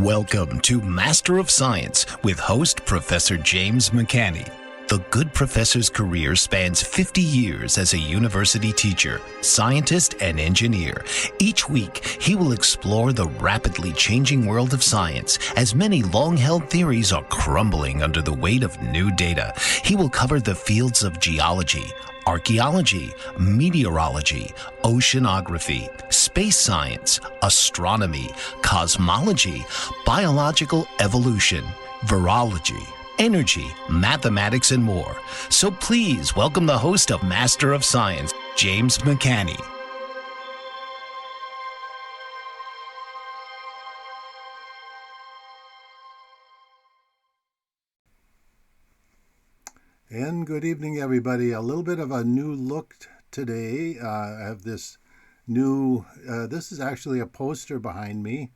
Welcome to Master of Science with host Professor James McCanney. The good professor's career spans 50 years as a university teacher, scientist, and engineer. Each week, he will explore the rapidly changing world of science as many long-held theories are crumbling under the weight of new data. He will cover the fields of geology, archaeology, meteorology, oceanography, space science, astronomy, cosmology, biological evolution, virology, energy, mathematics, and more. So please welcome the host of Master of Science, James McCanney. And good evening, everybody. A little bit of a new look today. I have this new, this is actually a poster behind me,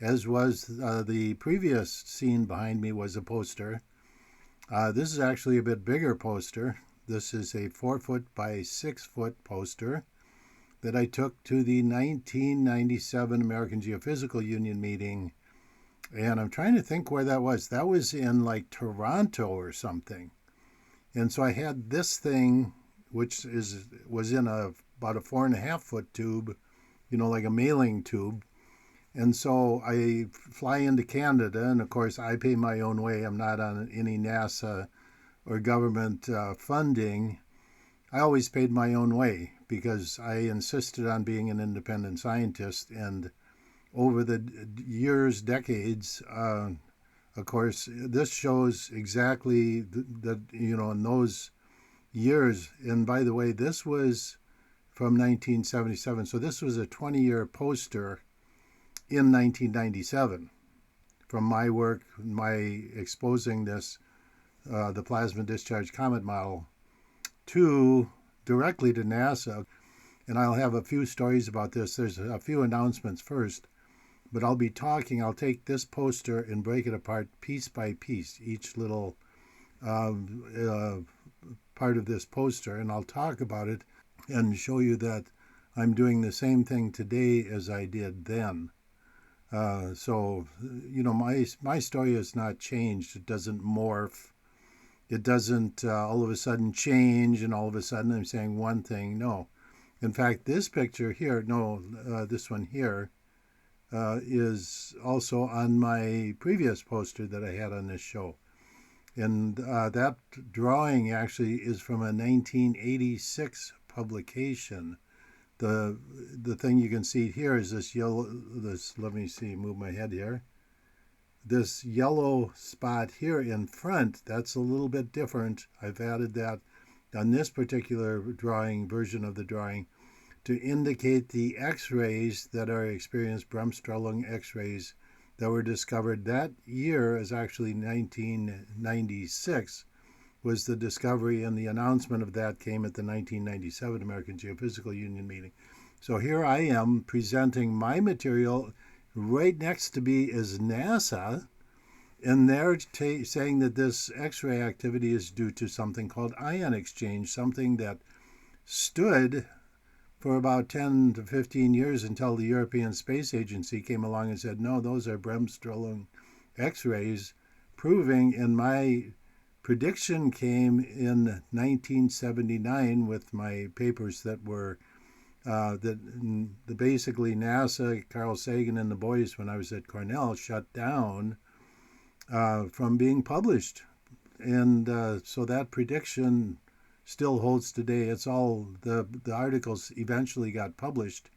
as was the previous scene behind me was a poster. This is actually a bit bigger poster. This is a 4-foot by 6-foot poster that I took to the 1997 American Geophysical Union meeting. And I'm trying to think where that was. That was in like Toronto or something. And so I had this thing, which was in about a 4.5-foot tube, like a mailing tube. And so I fly into Canada, and of course I pay my own way. I'm not on any NASA or government funding. I always paid my own way because I insisted on being an independent scientist. And over the years, decades, of course, this shows exactly that, in those years. And by the way, this was from 1977. So this was a 20-year poster in 1997 from my work, my exposing this, the Plasma Discharge Comet Model, directly to NASA. And I'll have a few stories about this. There's a few announcements first. But I'll take this poster and break it apart piece by piece, each little part of this poster, and I'll talk about it and show you that I'm doing the same thing today as I did then. So, my story has not changed. It doesn't morph. It doesn't all of a sudden change, and all of a sudden I'm saying one thing. No. In fact, this picture here, this one here, is also on my previous poster that I had on this show. And that drawing actually is from a 1986 publication. The thing you can see here is let me see, move my head here. This yellow spot here in front, that's a little bit different. I've added that on this particular version of the drawing, to indicate the X-rays that are experienced, Bremsstrahlung X-rays, that were discovered that year, is actually 1996, was the discovery, and the announcement of that came at the 1997 American Geophysical Union meeting. So here I am presenting my material. Right next to me is NASA, and they're saying that this X-ray activity is due to something called ion exchange, something that stood for about 10 to 15 years until the European Space Agency came along and said, no, those are Bremsstrahlung X-rays, proving, and my prediction came in 1979 with my papers that were, basically NASA, Carl Sagan and the boys, when I was at Cornell, shut down from being published. And so that prediction still holds today. It's all the articles eventually got published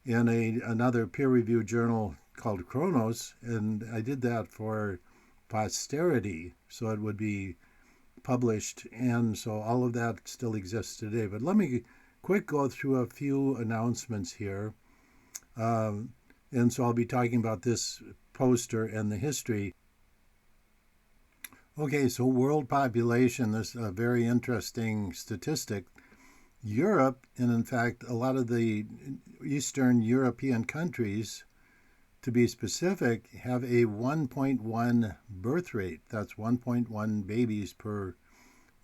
in another peer-reviewed journal called Chronos, and I did that for posterity, so it would be published, and so all of that still exists today. But let me go through a few announcements here, and so I'll be talking about this poster and the history. Okay, so world population, this is a very interesting statistic. Europe, and in fact, a lot of the Eastern European countries, to be specific, have a 1.1 birth rate. That's 1.1 babies per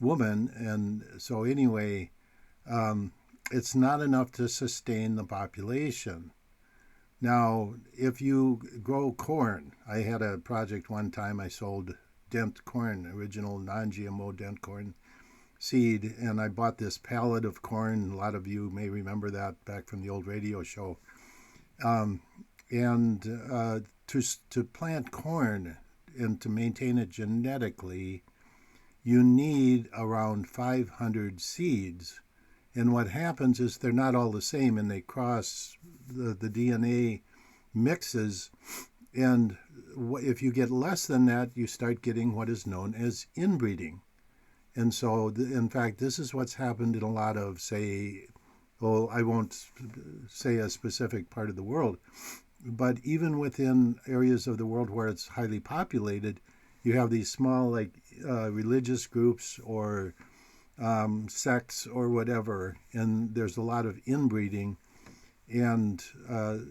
woman. And so anyway, it's not enough to sustain the population. Now, if you grow corn, I had a project one time I sold dent corn, original non-GMO dent corn seed, and I bought this pallet of corn. A lot of you may remember that back from the old radio show. Um, and to plant corn and to maintain it genetically, you need around 500 seeds. And what happens is they're not all the same, and they cross the DNA mixes. And if you get less than that, you start getting what is known as inbreeding. And so, in fact, this is what's happened in a lot of, say, well, I won't say a specific part of the world, but even within areas of the world where it's highly populated, you have these small, like, religious groups or sects or whatever, and there's a lot of inbreeding. And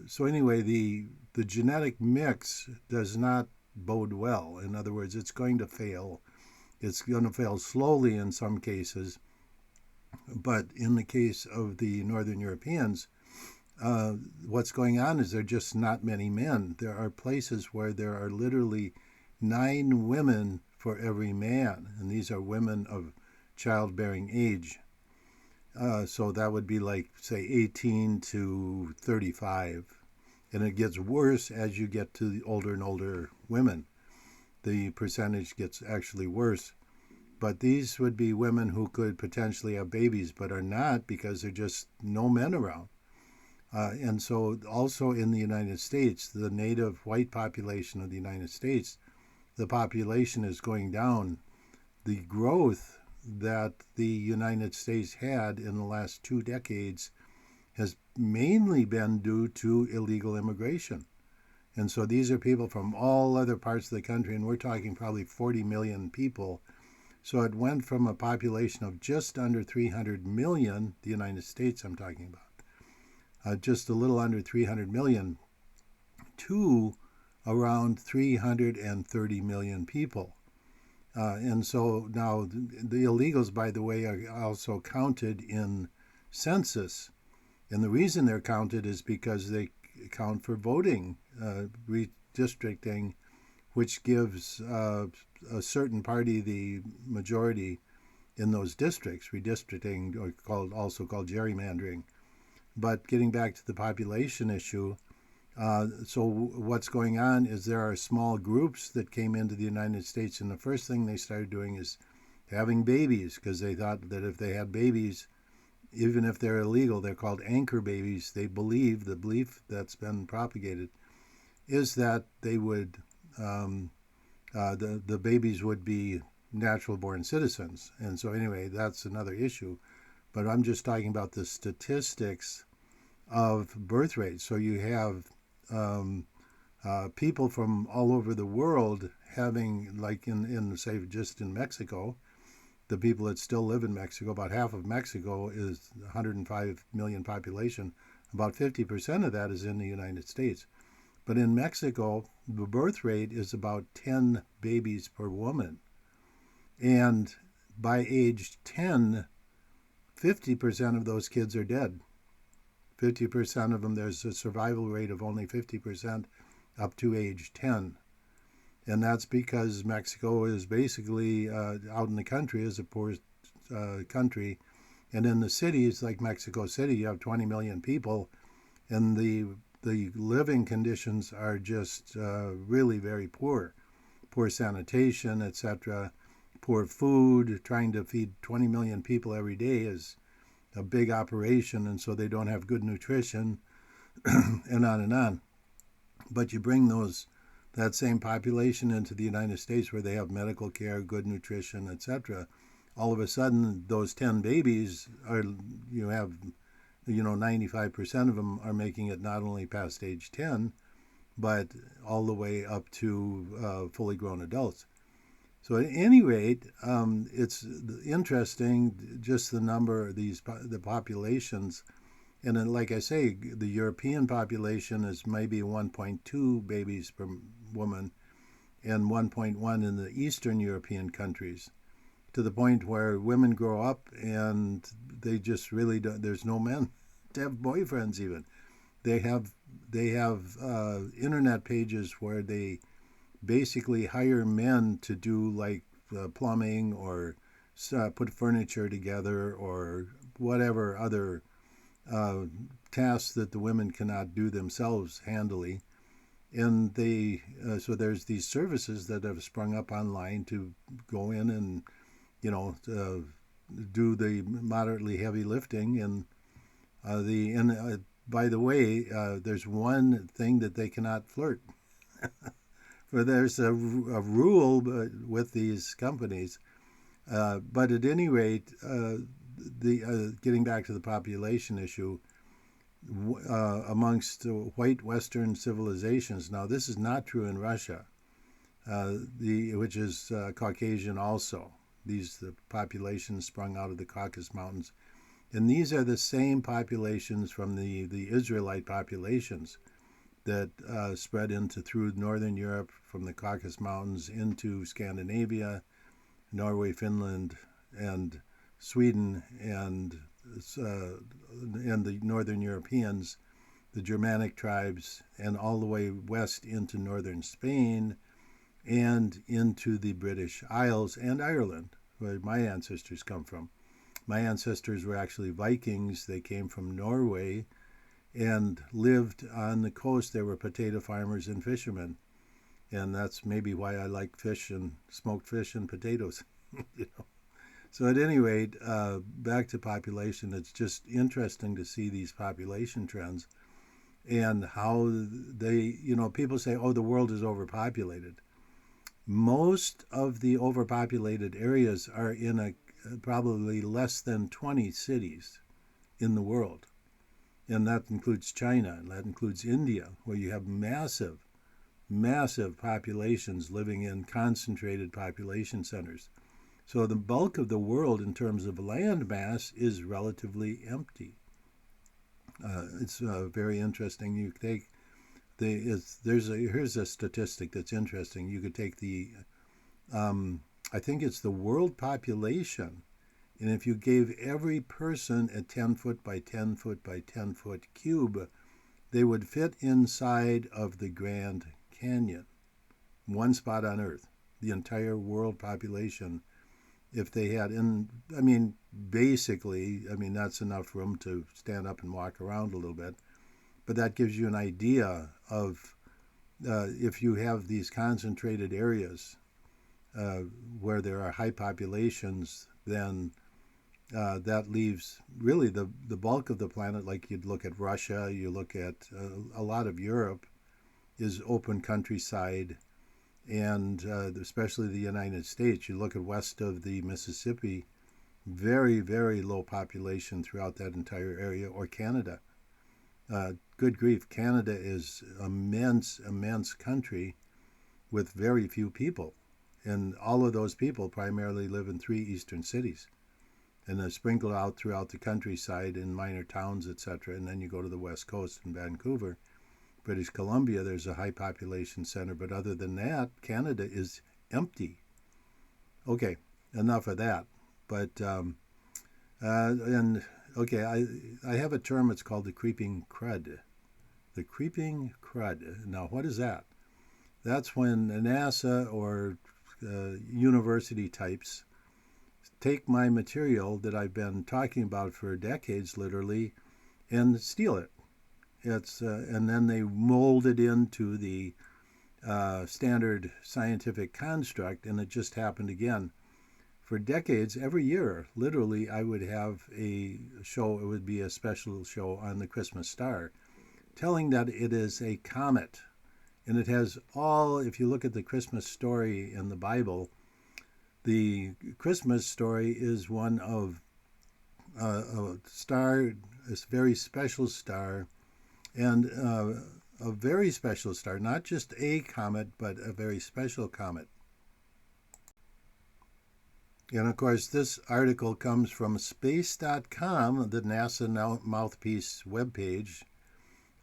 so anyway, the genetic mix does not bode well. In other words, it's going to fail. It's going to fail slowly in some cases, but in the case of the Northern Europeans, what's going on is there are just not many men. There are places where there are literally 9 women for every man, and these are women of childbearing age. So that would be like, say, 18 to 35. And it gets worse as you get to the older and older women. The percentage gets actually worse. But these would be women who could potentially have babies, but are not because there are just no men around. And so also in the United States, the native white population of the United States, the population is going down. The growth that the United States had in the last 2 decades has mainly been due to illegal immigration. And so these are people from all other parts of the country, and we're talking probably 40 million people. So it went from a population of just under 300 million, the United States I'm talking about, just a little under 300 million, to around 330 million people. And so now the illegals, by the way, are also counted in census. And the reason they're counted is because they count for voting, redistricting, which gives a certain party the majority in those districts. Redistricting, or also called gerrymandering. But getting back to the population issue, so what's going on is there are small groups that came into the United States, and the first thing they started doing is having babies, because they thought that if they had babies, even if they're illegal, they're called anchor babies. They believe, the belief that's been propagated is that they would, the babies would be natural born citizens. And so anyway, that's another issue. But I'm just talking about the statistics of birth rates. So you have people from all over the world having, like in say, just in Mexico, the people that still live in Mexico, about half of Mexico is 105 million population. About 50% of that is in the United States. But in Mexico, the birth rate is about 10 babies per woman. And by age 10, 50% of those kids are dead. 50% of them, there's a survival rate of only 50% up to age 10. And that's because Mexico is basically, out in the country, is a poor country. And in the cities, like Mexico City, you have 20 million people, and the living conditions are just really very poor. Poor sanitation, etc., poor food. Trying to feed 20 million people every day is a big operation, and so they don't have good nutrition, and on and on. But you bring that same population into the United States where they have medical care, good nutrition, etc. All of a sudden, those 10 babies are, 95% of them are making it not only past age 10, but all the way up to fully grown adults. So at any rate, it's interesting just the number of the populations. And then, like I say, the European population is maybe 1.2 babies per woman and 1.1 in the Eastern European countries, to the point where women grow up and they just really don't, there's no men to have boyfriends even. They have they have internet pages where they basically hire men to do like plumbing or put furniture together or whatever other uh, tasks that the women cannot do themselves handily. And they so there's these services that have sprung up online to go in and do the moderately heavy lifting. And by the way, there's one thing that they cannot flirt. For there's a rule with these companies. But at any rate, getting back to the population issue, amongst white Western civilizations. Now, this is not true in Russia, which is Caucasian also. The populations sprung out of the Caucasus Mountains. And these are the same populations from the Israelite populations that spread through Northern Europe, from the Caucasus Mountains into Scandinavia, Norway, Finland, and Sweden, and the Northern Europeans, the Germanic tribes, and all the way west into northern Spain and into the British Isles and Ireland, where my ancestors come from. My ancestors were actually Vikings. They came from Norway and lived on the coast. They were potato farmers and fishermen. And that's maybe why I like fish and smoked fish and potatoes. So at any rate, back to population, it's just interesting to see these population trends and how people say, oh, the world is overpopulated. Most of the overpopulated areas are in probably less than 20 cities in the world. And that includes China, and that includes India, where you have massive populations living in concentrated population centers. So the bulk of the world in terms of land mass is relatively empty. It's very interesting. You take here's a statistic that's interesting. You could take I think it's the world population, and if you gave every person a 10 foot by 10 foot by 10 foot cube, they would fit inside of the Grand Canyon, one spot on Earth, the entire world population. If they had, basically, that's enough room to stand up and walk around a little bit. But that gives you an idea of if you have these concentrated areas where there are high populations, then that leaves really the bulk of the planet. Like you'd look at Russia, you look at a lot of Europe is open countryside, and especially the United States. You look at west of the Mississippi, very, very low population throughout that entire area, or Canada. Good grief, Canada is immense country with very few people. And all of those people primarily live in 3 eastern cities. And they're sprinkled out throughout the countryside in minor towns, etc. And then you go to the west coast in Vancouver. British Columbia, there's a high population center, but other than that, Canada is empty. Okay, enough of that. But I have a term. It's called the creeping crud. The creeping crud. Now, what is that? That's when NASA or university types take my material that I've been talking about for decades, literally, and steal it. And then they mold it into the standard scientific construct, and it just happened again. For decades, every year, literally, I would have a show. It would be a special show on the Christmas star, telling that it is a comet. And it has if you look at the Christmas story in the Bible, the Christmas story is one of a star, a very special star, and a very special star, not just a comet, but a very special comet. And of course, this article comes from space.com, the NASA mouthpiece webpage.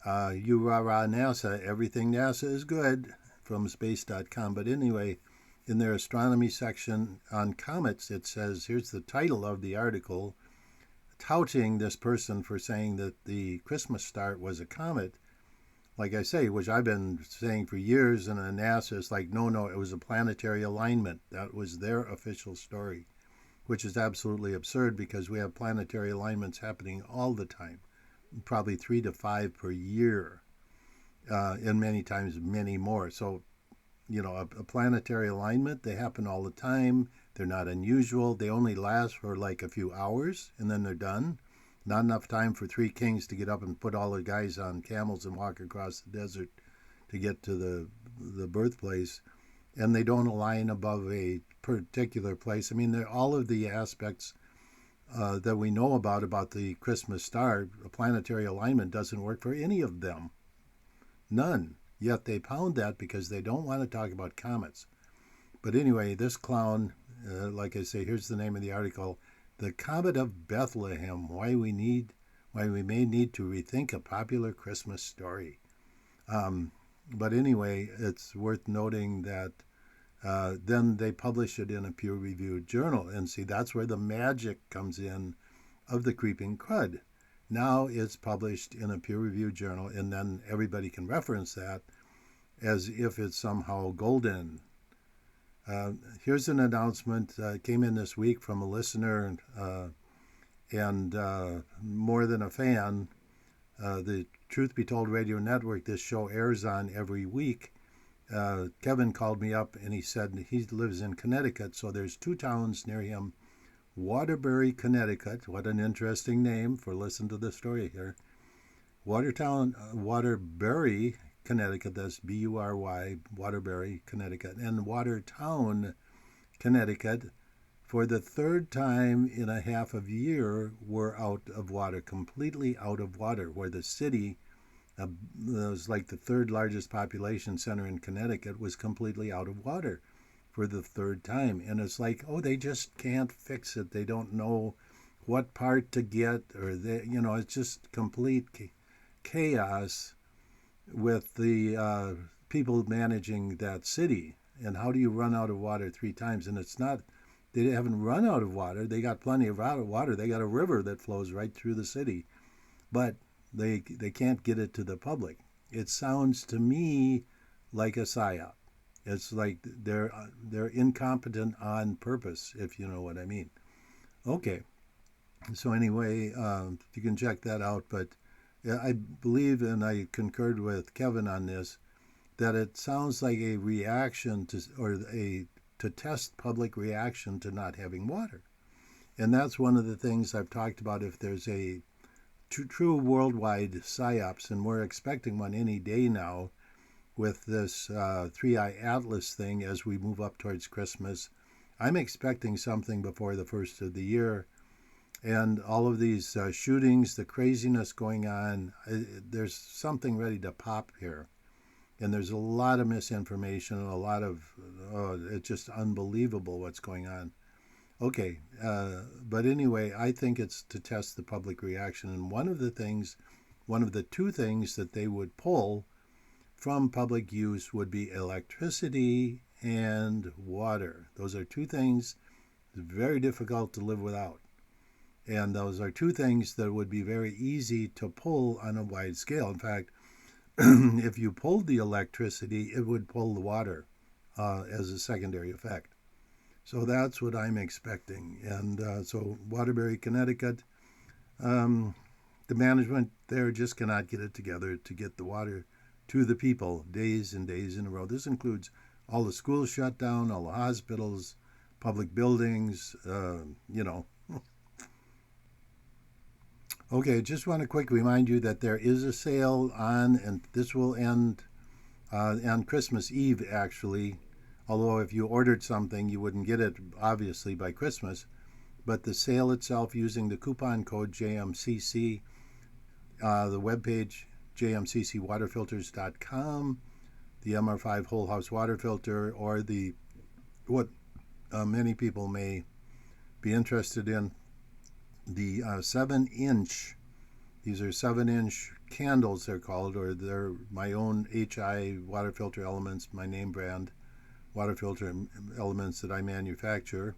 You rah NASA, everything NASA is good, from space.com. But anyway, in their astronomy section on comets, it says, here's the title of the article, touting this person for saying that the Christmas star was a comet. like I say, which I've been saying for years, and NASA is like, no, it was a planetary alignment. That was their official story, which is absolutely absurd because we have planetary alignments happening all the time, probably 3 to 5 per year, and many times many more. So, a planetary alignment, they happen all the time. They're not unusual. They only last for like a few hours, and then they're done. Not enough time for three kings to get up and put all the guys on camels and walk across the desert to get to the birthplace. And they don't align above a particular place. I mean, all of the aspects that we know about the Christmas star, a planetary alignment doesn't work for any of them. None. Yet they pound that because they don't want to talk about comets. But anyway, this clown, like I say, here's the name of the article: "The Comet of Bethlehem: Why we may need to rethink a popular Christmas story." But anyway, it's worth noting that then they publish it in a peer-reviewed journal, and see, that's where the magic comes in of the creeping crud. Now it's published in a peer-reviewed journal, and then everybody can reference that as if it's somehow golden. Here's an announcement came in this week from a listener and more than a fan. The Truth Be Told Radio Network, this show airs on every week. Kevin called me up and he said he lives in Connecticut, so there's 2 towns near him. Waterbury, Connecticut. What an interesting name for listen to the story here. Waterbury, Connecticut. That's Bury, Waterbury, Connecticut. And Watertown, Connecticut. For the 3rd time in a half of a year, we're out of water, completely out of water, where the city was like the 3rd largest population center in Connecticut, was completely out of water for the 3rd time. And it's like, oh, they just can't fix it. They don't know what part to get, or it's just complete chaos with the people managing that city. And how do you run out of water 3 times? And it's not, they haven't run out of water. They got plenty of water. They got a river that flows right through the city, but they can't get it to the public. It sounds to me like a psyop. It's like they're incompetent on purpose, if you know what I mean. Okay, so anyway, you can check that out. But I believe, and I concurred with Kevin on this, that it sounds like a reaction to test public reaction to not having water. And that's one of the things I've talked about. If there's a true worldwide psyops, and we're expecting one any day now, with this 3-eye atlas thing as we move up towards Christmas. I'm expecting something before the first of the year. And all of these shootings, the craziness going on, there's something ready to pop here. And there's a lot of misinformation, a lot of, it's just unbelievable what's going on. Okay, but anyway, I think it's to test the public reaction. And one of the 2 things that they would pull from public use would be electricity and water. Those are 2 things very difficult to live without. And those are 2 things that would be very easy to pull on a wide scale. In fact, if you pulled the electricity, it would pull the water as a secondary effect. So that's what I'm expecting. And so Waterbury, Connecticut, the management there just cannot get it together to get the water to the people days and days in a row. This includes all the schools shut down, all the hospitals, public buildings, Okay, just want to quickly remind you that there is a sale on, and this will end on Christmas Eve, actually. Although if you ordered something, you wouldn't get it, obviously, by Christmas. But the sale itself, using the coupon code JMCC, the webpage, jmccwaterfilters.com, the MR5 whole house water filter, or what many people may be interested in, the 7-inch. These are 7-inch candles, they're called, or they're my own HI water filter elements, my name brand water filter elements that I manufacture.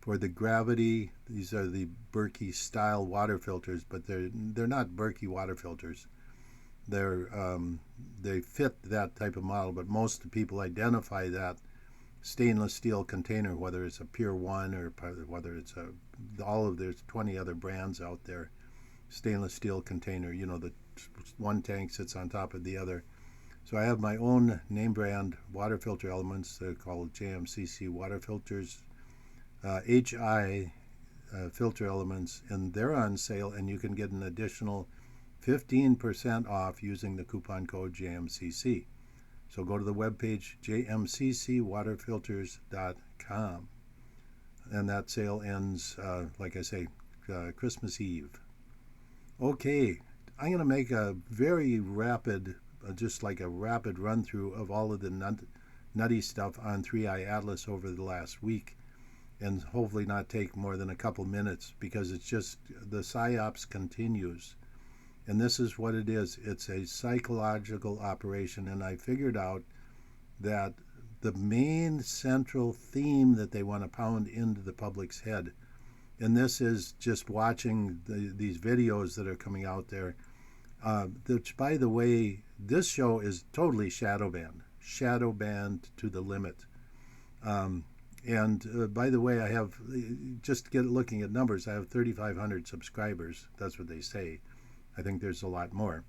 For the Gravity, these are the Berkey style water filters, but they're not Berkey water filters. they fit that type of model, but most people identify that stainless steel container, whether it's a Pier 1 or whether it's there's 20 other brands out there, stainless steel container, the one tank sits on top of the other. So I have my own name brand water filter elements. They're called JMCC water filters, HI filter elements, and they're on sale, and you can get an additional 15% off using the coupon code JMCC. So go to the webpage jmccwaterfilters.com, and that sale ends, like I say, Christmas Eve. Okay, I'm going to make a very rapid, just like a rapid run through of all of the nutty stuff on 3i Atlas over the last week, and hopefully not take more than a couple minutes, because it's just the psyops continues. And this is what it is. It's a psychological operation, and I figured out that the main central theme that they want to pound into the public's head, and this is just watching these videos that are coming out there, which, by the way, this show is totally shadow banned to the limit. And by the way, I have, just looking at numbers, I have 3,500 subscribers. That's what they say. I think there's a lot more.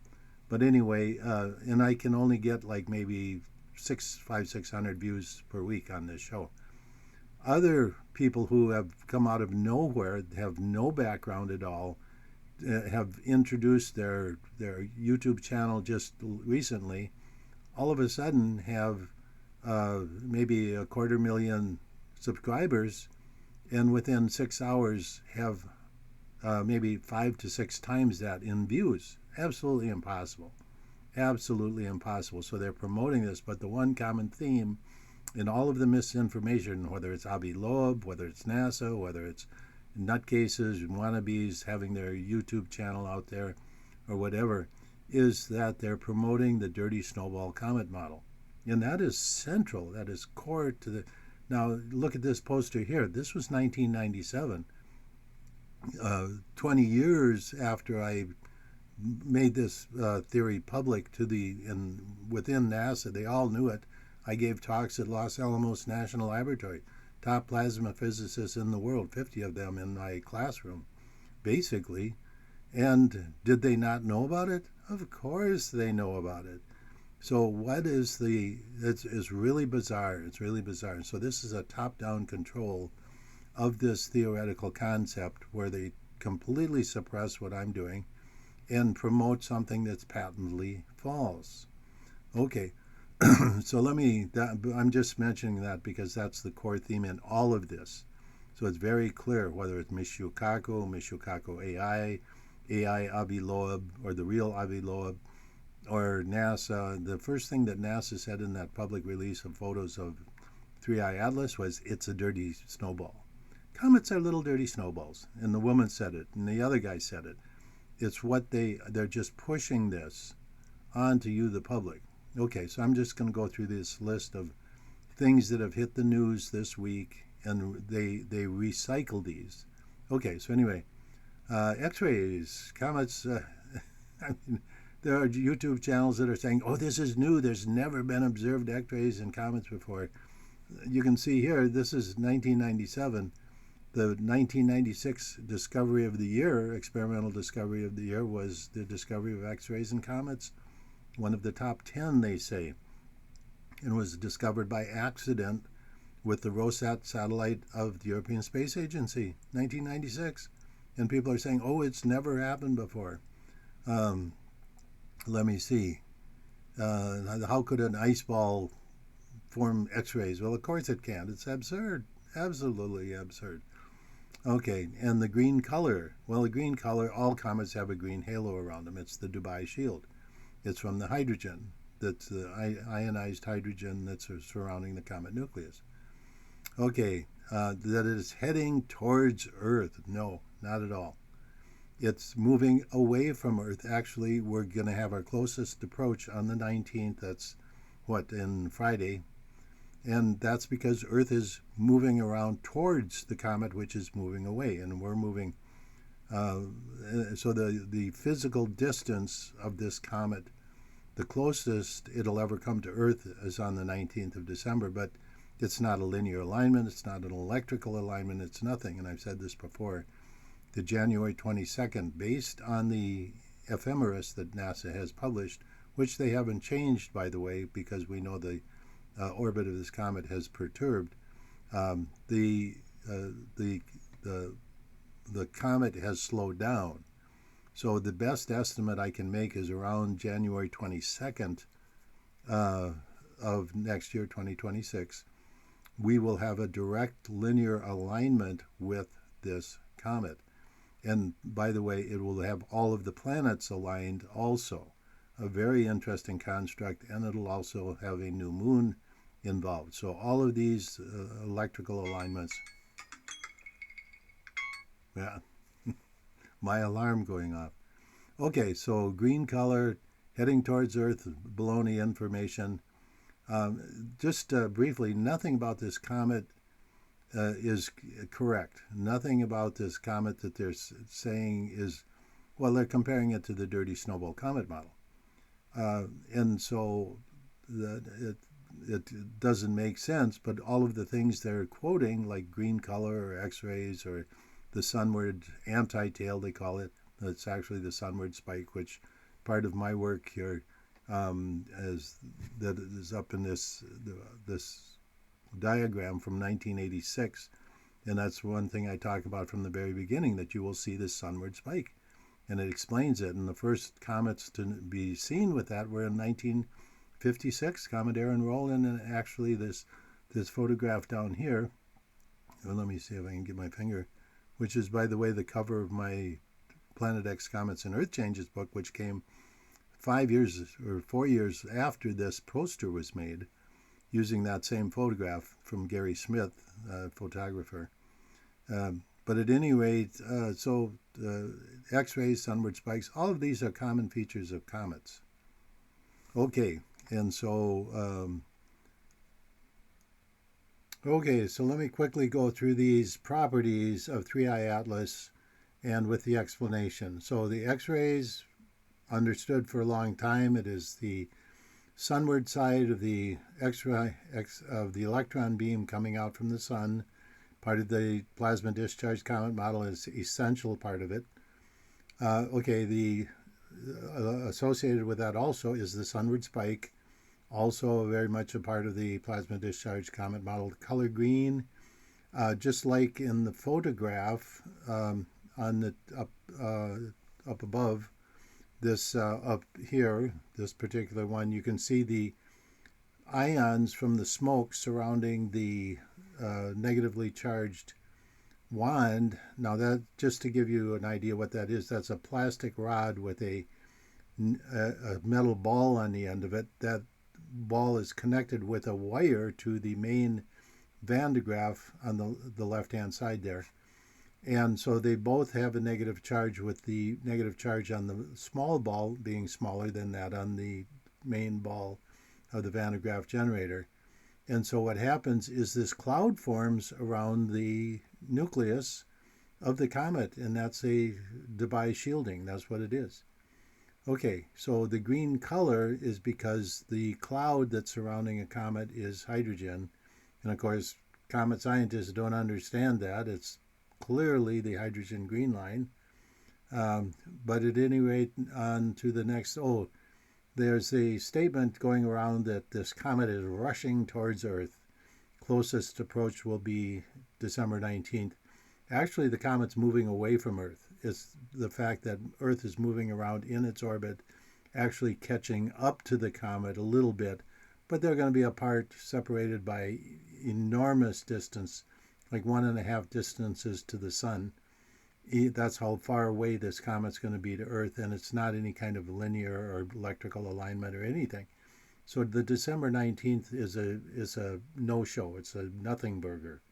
But anyway, and I can only get like maybe 600 views per week on this show. Other people who have come out of nowhere, have no background at all, have introduced their YouTube channel just recently, all of a sudden have maybe 250,000 subscribers, and within 6 hours have maybe 5 to 6 times that in views. Absolutely impossible. Absolutely impossible. So they're promoting this, but the one common theme in all of the misinformation, whether it's Avi Loeb, whether it's NASA, whether it's nutcases and wannabes having their YouTube channel out there or whatever, is that they're promoting the dirty snowball comet model. And that is central. That is core to the... Now, look at this poster here. This was 1997. 20 years after I made this theory public within NASA, they all knew it. I gave talks at Los Alamos National Laboratory, top plasma physicists in the world, 50 of them in my classroom, basically. And did they not know about it? Of course they know about it. So what is it's really bizarre. It's really bizarre. So this is a top-down control of this theoretical concept where they completely suppress what I'm doing and promote something that's patently false. Okay, so I'm just mentioning that because that's the core theme in all of this. So it's very clear whether it's Michio Kaku AI, Avi Loeb, or the real Avi Loeb, or NASA. The first thing that NASA said in that public release of photos of 3i Atlas was, it's a dirty snowball. Comets are little dirty snowballs. And the woman said it, and the other guy said it. It's what they're just pushing this onto you, the public. Okay, so I'm just going to go through this list of things that have hit the news this week, and they recycle these. Okay, so anyway, X-rays, comets. I mean, there are YouTube channels that are saying, oh, this is new. There's never been observed X-rays in comets before. You can see here, this is 1997. The 1996 discovery of the year, experimental discovery of the year, was the discovery of X-rays in comets. One of the top 10, they say, and was discovered by accident with the Rosat satellite of the European Space Agency, 1996. And people are saying, oh, it's never happened before. Let me see. How could an ice ball form X-rays? Well, of course it can't. It's absurd. Absolutely absurd. Okay, and the green color. Well, the green color, all comets have a green halo around them. It's the Dubai shield. It's from the hydrogen. That's the ionized hydrogen that's surrounding the comet nucleus. Okay, that it is heading towards Earth. No, not at all. It's moving away from Earth. Actually, we're going to have our closest approach on the 19th. That's in Friday. And that's because Earth is moving around towards the comet, which is moving away. And we're moving. So the physical distance of this comet The closest it'll ever come to Earth is on the 19th of December, but it's not a linear alignment, it's not an electrical alignment, it's nothing. And I've said this before. The January 22nd, based on the ephemeris that NASA has published, which they haven't changed, by the way, because we know the orbit of this comet has perturbed. The comet has slowed down. So the best estimate I can make is around January 22nd of next year, 2026, we will have a direct linear alignment with this comet. And by the way, it will have all of the planets aligned also. A very interesting construct, and it'll also have a new moon involved. So all of these electrical alignments. Yeah, my alarm going off. Okay, so green color, heading towards Earth, baloney information. Just briefly, nothing about this comet is correct. Nothing about this comet that they're saying is, well, they're comparing it to the dirty snowball comet model. And so it doesn't make sense, but all of the things they're quoting, like green color or X-rays or the sunward anti-tail, they call it. It's actually the sunward spike, which part of my work here is up in this diagram from 1986. And that's one thing I talk about from the very beginning, that you will see this sunward spike. And it explains it. And the first comets to be seen with that were in 1956, Comet Aaron Roland, and actually this photograph down here, well, let me see if I can get my finger, which is, by the way, the cover of my Planet X Comets and Earth Changes book, which came 5 years or 4 years after this poster was made, using that same photograph from Gary Smith, photographer. But at any rate, X-rays, sunward spikes, all of these are common features of comets. Okay, and so so let me quickly go through these properties of 3I Atlas and with the explanation. So the X-rays, understood for a long time, it is the sunward side of the of the electron beam coming out from the sun. Part of the Plasma Discharge Comet Model is an essential part of it. The associated with that also is the sunward spike, also very much a part of the Plasma Discharge Comet Model. Color green, just like in the photograph on the up above, this up here, this particular one, you can see the ions from the smoke surrounding the negatively charged wand. Now, that, just to give you an idea what that is, that's a plastic rod with a metal ball on the end of it. That ball is connected with a wire to the main Van de Graaff on the left-hand side there. And so they both have a negative charge, with the negative charge on the small ball being smaller than that on the main ball of the Van de Graaff generator. And so what happens is this cloud forms around the nucleus of the comet, and that's a Debye shielding. That's what it is. Okay, so the green color is because the cloud that's surrounding a comet is hydrogen. And of course, comet scientists don't understand that. It's clearly the hydrogen green line. But at any rate, on to the next. There's a statement going around that this comet is rushing towards Earth. Closest approach will be December 19th. Actually, the comet's moving away from Earth. It's the fact that Earth is moving around in its orbit, actually catching up to the comet a little bit, but they're going to be apart, separated by enormous distance, like 1.5 distances to the sun. That's how far away this comet's going to be to Earth, and it's not any kind of linear or electrical alignment or anything. So the December 19th is a no-show. It's a nothing burger.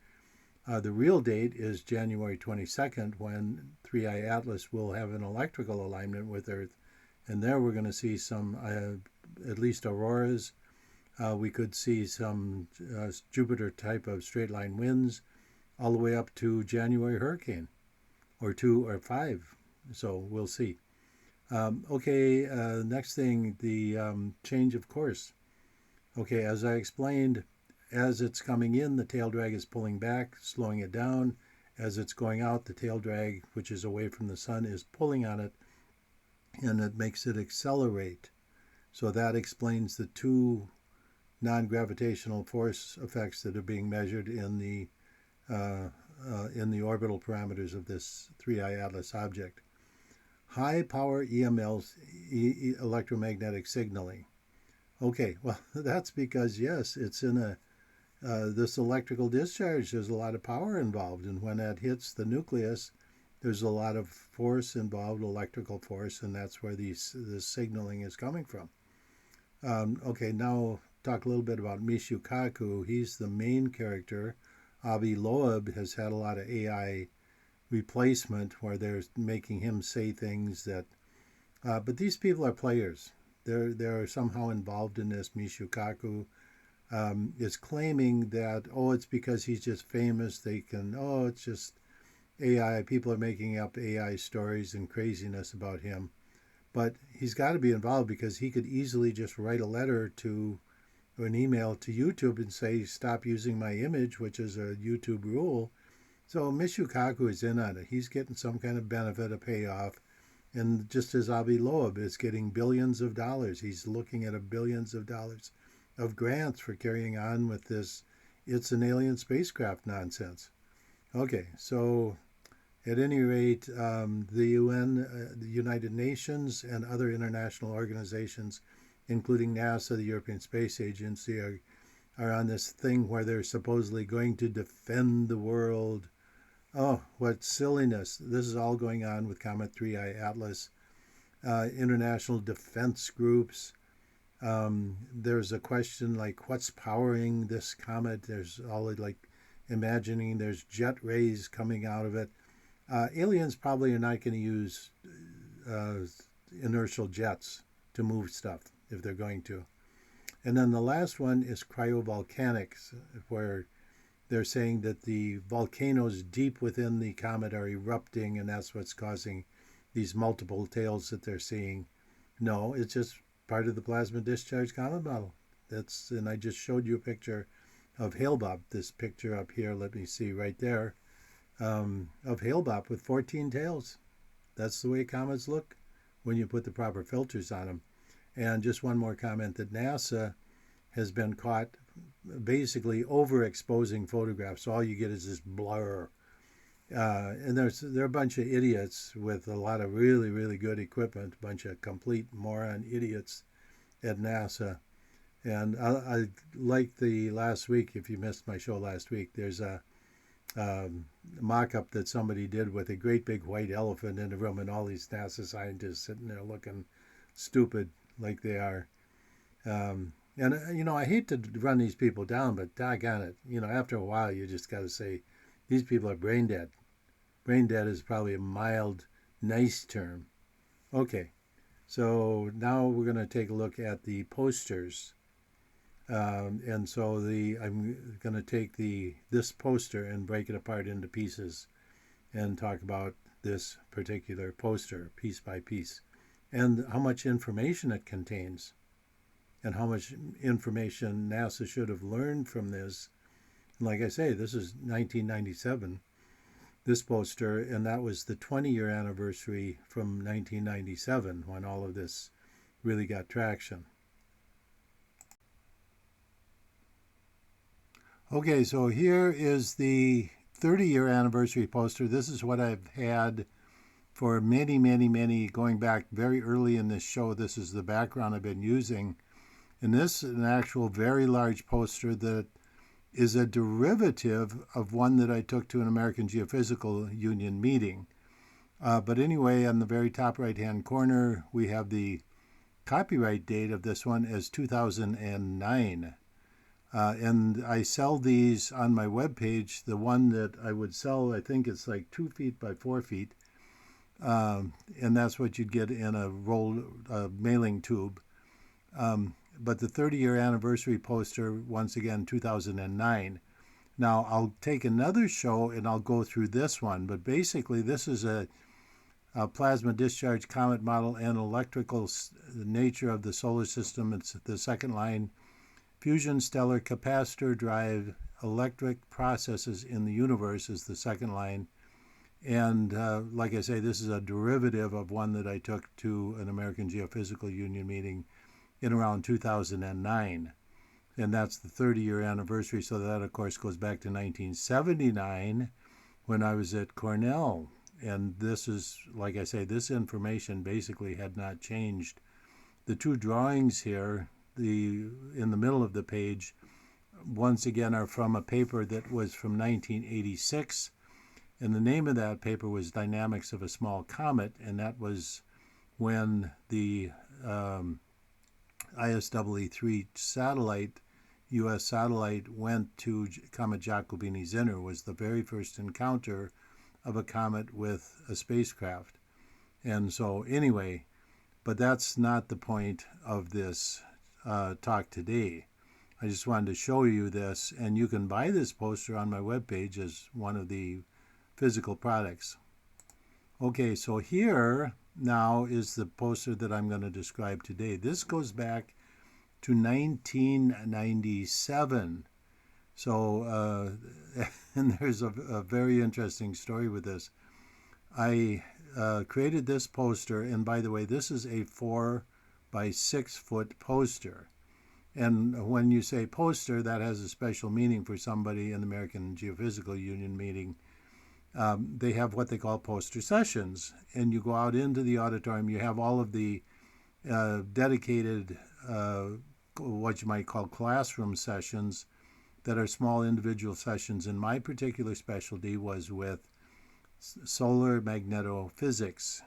The real date is January 22nd, when 3I Atlas will have an electrical alignment with Earth, and there we're going to see some, at least auroras. We could see some Jupiter type of straight line winds, all the way up to January hurricane, or 2 or 5. So we'll see. Okay, next thing, the change of course. Okay, as I explained, as it's coming in, the tail drag is pulling back, slowing it down. As it's going out, the tail drag, which is away from the sun, is pulling on it, and it makes it accelerate. So that explains the two non-gravitational force effects that are being measured uh, in the orbital parameters of this 3I Atlas object. High power EMLs, electromagnetic signaling. Okay, well, that's because, yes, it's in this electrical discharge. There's a lot of power involved, and when that hits the nucleus, there's a lot of force involved, electrical force, and that's where this signaling is coming from. Okay, now talk a little bit about Michio Kaku. He's the main character. Avi Loeb has had a lot of AI replacement where they're making him say things that. But these people are players. They're somehow involved in this. Michio Kaku is claiming that, oh, it's because he's just famous. They can, oh, it's just AI. People are making up AI stories and craziness about him. But he's got to be involved because he could easily just write a letter to or an email to YouTube and say, stop using my image, which is a YouTube rule. So Michio Kaku is in on it. He's getting some kind of benefit, a payoff. And just as Avi Loeb is getting billions of dollars, he's looking at billions of dollars of grants for carrying on with this it's an alien spacecraft nonsense. Okay, so at any rate, the UN, the United Nations, and other international organizations, including NASA, the European Space Agency, are on this thing where they're supposedly going to defend the world. Oh, what silliness. This is all going on with Comet 3I Atlas. International defense groups. There's a question like, what's powering this comet? There's all like imagining there's jet rays coming out of it. Aliens probably are not going to use uh, inertial jets to move stuff if they're going to. And then the last one is cryovolcanics, where they're saying that the volcanoes deep within the comet are erupting, and that's what's causing these multiple tails that they're seeing. No, it's just part of the plasma discharge comet model. And I just showed you a picture of Hale-Bopp. This picture up here, let me see right there, of Hale-Bopp with 14 tails. That's the way comets look when you put the proper filters on them. And just one more comment that NASA has been caught basically overexposing photographs. So all you get is this blur. And there are a bunch of idiots with a lot of really, really good equipment, a bunch of complete moron idiots at NASA. And I like the last week, if you missed my show last week, there's a mock-up that somebody did with a great big white elephant in the room and all these NASA scientists sitting there looking stupid like they are. And I hate to run these people down, but doggone it, after a while you just got to say, these people are brain dead. Brain dead is probably a mild, nice term. Okay, so now we're going to take a look at the posters. And so I'm going to take this poster and break it apart into pieces and talk about this particular poster piece by piece and how much information it contains and how much information NASA should have learned from this. And like I say, this is 1997, this poster, and that was the 20-year anniversary from 1997 when all of this really got traction. Okay, so here is the 30-year anniversary poster. This is what I've had for many, many, many, going back very early in this show. This is the background I've been using. And this is an actual very large poster that is a derivative of one that I took to an American Geophysical Union meeting. But anyway, on the very top right-hand corner, we have the copyright date of this one as 2009. And I sell these on my webpage. The one that I would sell, I think it's like 2 feet by 4 feet. And that's what you'd get in a rolled mailing tube. But the 30-year anniversary poster, once again, 2009. Now, I'll take another show and I'll go through this one. But basically, this is a Plasma Discharge Comet Model and Electrical Nature of the Solar System. It's the second line. Fusion Stellar Capacitor Drive Electric Processes in the Universe is the second line. And like I say, this is a derivative of one that I took to an American Geophysical Union meeting in around 2009. And that's the 30-year anniversary. So that, of course, goes back to 1979 when I was at Cornell. And this is, like I say, this information basically had not changed. The two drawings here, in the middle of the page, once again are from a paper that was from 1986. And the name of that paper was Dynamics of a Small Comet. And that was when the ISWE-3 satellite, U.S. satellite, went to Comet Giacobini-Zinner, was the very first encounter of a comet with a spacecraft. And so anyway, but that's not the point of this talk today. I just wanted to show you this, and you can buy this poster on my webpage as one of the physical products. Okay, so here now is the poster that I'm going to describe today. This goes back to 1997. So, and there's a very interesting story with this. I created this poster, and by the way, this is a 4 by 6 foot poster. And when you say poster, that has a special meaning for somebody in the American Geophysical Union meeting. They have what they call poster sessions, and you go out into the auditorium. You have all of the dedicated, what you might call classroom sessions that are small individual sessions. And my particular specialty was with solar magnetophysics.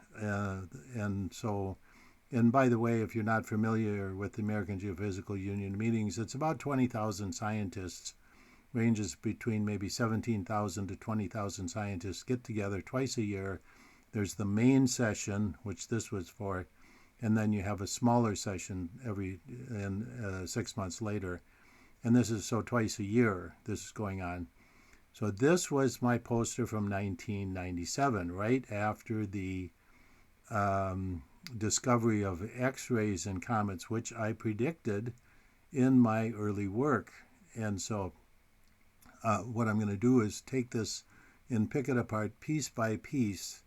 And by the way, if you're not familiar with the American Geophysical Union meetings, it's about 20,000 scientists, ranges between maybe 17,000 to 20,000 scientists get together twice a year. There's the main session, which this was for, and then you have a smaller session 6 months later. And this is so twice a year this is going on. So this was my poster from 1997, right after the discovery of X-rays in comets, which I predicted in my early work. And so what I'm going to do is take this and pick it apart piece by piece.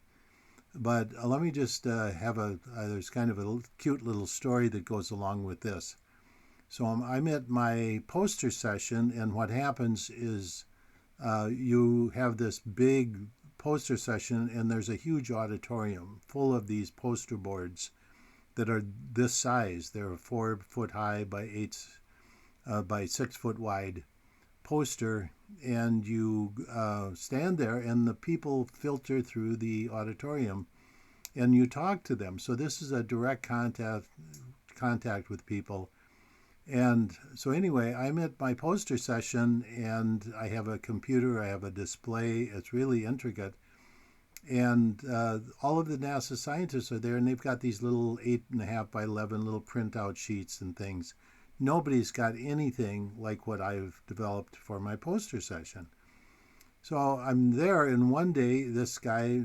But let me just have there's kind of a cute little story that goes along with this. So I'm at my poster session, and what happens is you have this big poster session, and there's a huge auditorium full of these poster boards that are this size. They're 4 foot high by 6 foot wide poster, and you stand there, and the people filter through the auditorium, and you talk to them. So this is a direct contact with people. And so anyway, I'm at my poster session, and I have a computer, I have a display. It's really intricate. And all of the NASA scientists are there, and they've got these little 8.5 by 11 little printout sheets and things. Nobody's got anything like what I've developed for my poster session. So I'm there, and one day this guy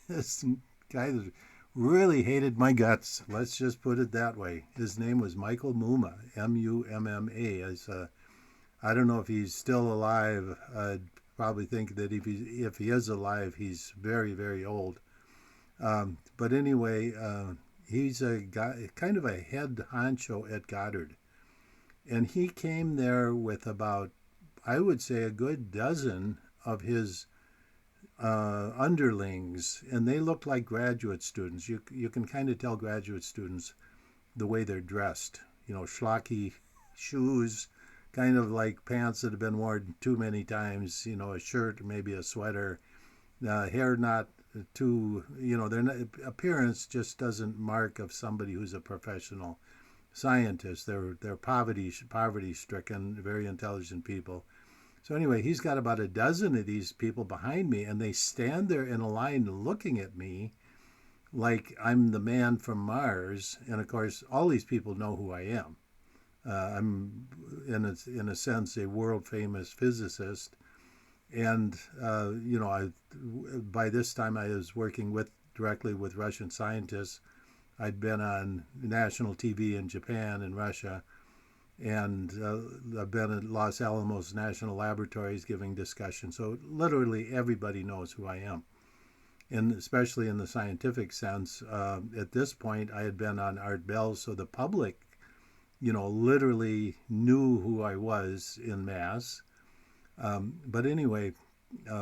that really hated my guts, let's just put it that way. His name was Michael Mumma, M-U-M-M-A. I don't know if he's still alive. I'd probably think that if he is alive, he's very, very old. But anyway, he's a guy, kind of a head honcho at Goddard. And he came there with about, I would say, a good dozen of his underlings, and they looked like graduate students. You can kind of tell graduate students the way they're dressed. Schlocky shoes, kind of like pants that have been worn too many times. A shirt, maybe a sweater, hair not too. Appearance just doesn't mark of somebody who's a professional scientist. They're poverty-stricken, very intelligent people. So anyway, he's got about a dozen of these people behind me, and they stand there in a line looking at me like I'm the man from Mars. And of course, all these people know who I am. I'm, in a sense, a world-famous physicist. And, by this time I was working with directly with Russian scientists. I'd been on national TV in Japan and Russia, and I've been at Los Alamos National Laboratories giving discussions. So literally everybody knows who I am, and especially in the scientific sense. At this point, I had been on Art Bell, so the public, literally knew who I was in mass. But anyway,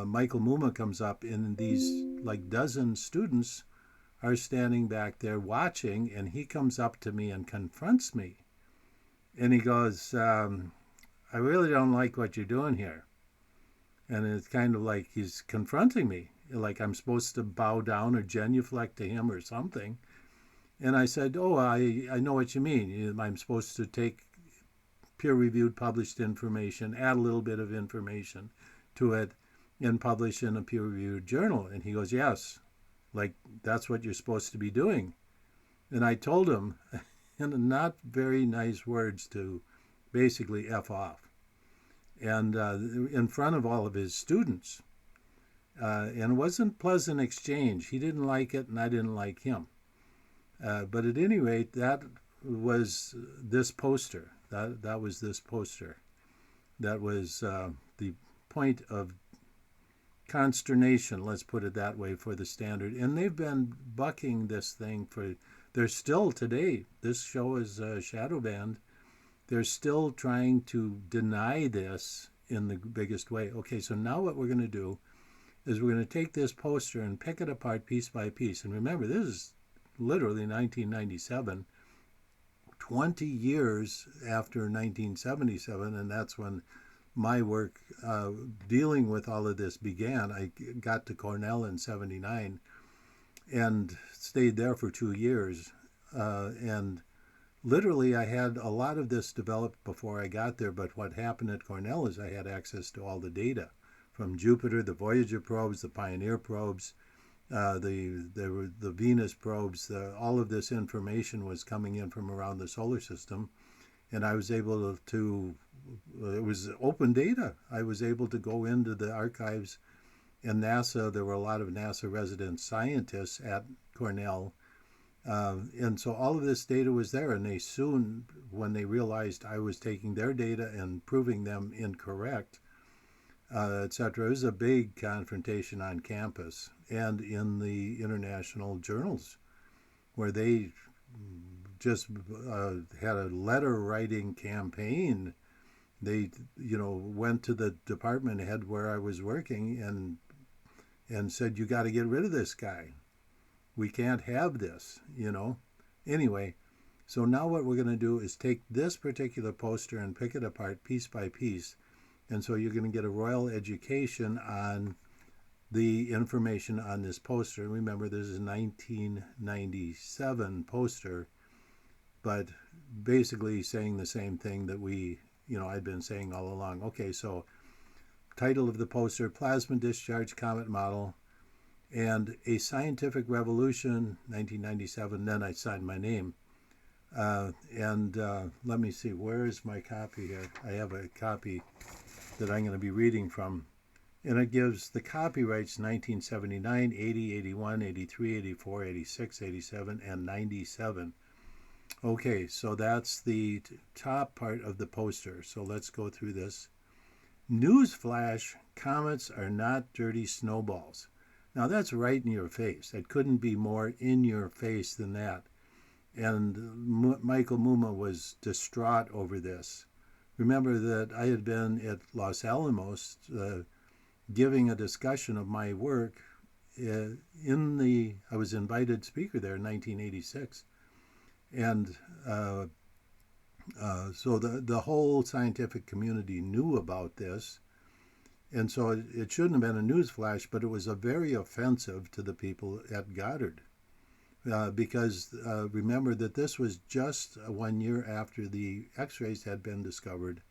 Michael Muma comes up, and these like dozen students are standing back there watching, and he comes up to me and confronts me. And he goes, I really don't like what you're doing here. And it's kind of like he's confronting me, like I'm supposed to bow down or genuflect to him or something. And I said, oh, I know what you mean. I'm supposed to take peer-reviewed published information, add a little bit of information to it, and publish in a peer-reviewed journal. And he goes, yes, like that's what you're supposed to be doing. And I told him in not very nice words to basically F off. And in front of all of his students. And it wasn't pleasant exchange. He didn't like it, and I didn't like him. But at any rate, that was this poster. That was this poster. That was the point of consternation, let's put it that way, for the Standard. And they've been bucking this thing they're still today, this show is shadow banned, they're still trying to deny this in the biggest way. Okay, so now what we're going to do is we're going to take this poster and pick it apart piece by piece. And remember, this is literally 1997, 20 years after 1977, and that's when my work dealing with all of this began. I got to Cornell in 79 and stayed there for 2 years. And literally I had a lot of this developed before I got there, but what happened at Cornell is I had access to all the data from Jupiter, the Voyager probes, the Pioneer probes, the Venus probes. All of this information was coming in from around the solar system, and I was able to it was open data. I was able to go into the archives, and NASA, there were a lot of NASA resident scientists at Cornell, and so all of this data was there, and they soon, when they realized I was taking their data and proving them incorrect, etc., it was a big confrontation on campus and in the international journals, where they just had a letter writing campaign. They, went to the department head where I was working and said, you got to get rid of this guy. We can't have this, Anyway, so now what we're going to do is take this particular poster and pick it apart piece by piece. And so you're going to get a royal education on the information on this poster. Remember, this is a 1997 poster, but basically saying the same thing that I'd been saying all along. Okay, so title of the poster, Plasma Discharge Comet Model, and A Scientific Revolution, 1997. Then I signed my name. And let me see, where is my copy here? I have a copy that I'm going to be reading from. And it gives the copyrights 1979, 80, 81, 83, 84, 86, 87, and 97. Okay, so that's the top part of the poster. So let's go through this. Newsflash, comets are not dirty snowballs. Now that's right in your face. It couldn't be more in your face than that. And Michael Muma was distraught over this. Remember that I had been at Los Alamos giving a discussion of my work. I was invited speaker there in 1986. And so the whole scientific community knew about this. And so it shouldn't have been a newsflash, but it was very offensive to the people at Goddard. Because remember that this was just 1 year after the X-rays had been discovered.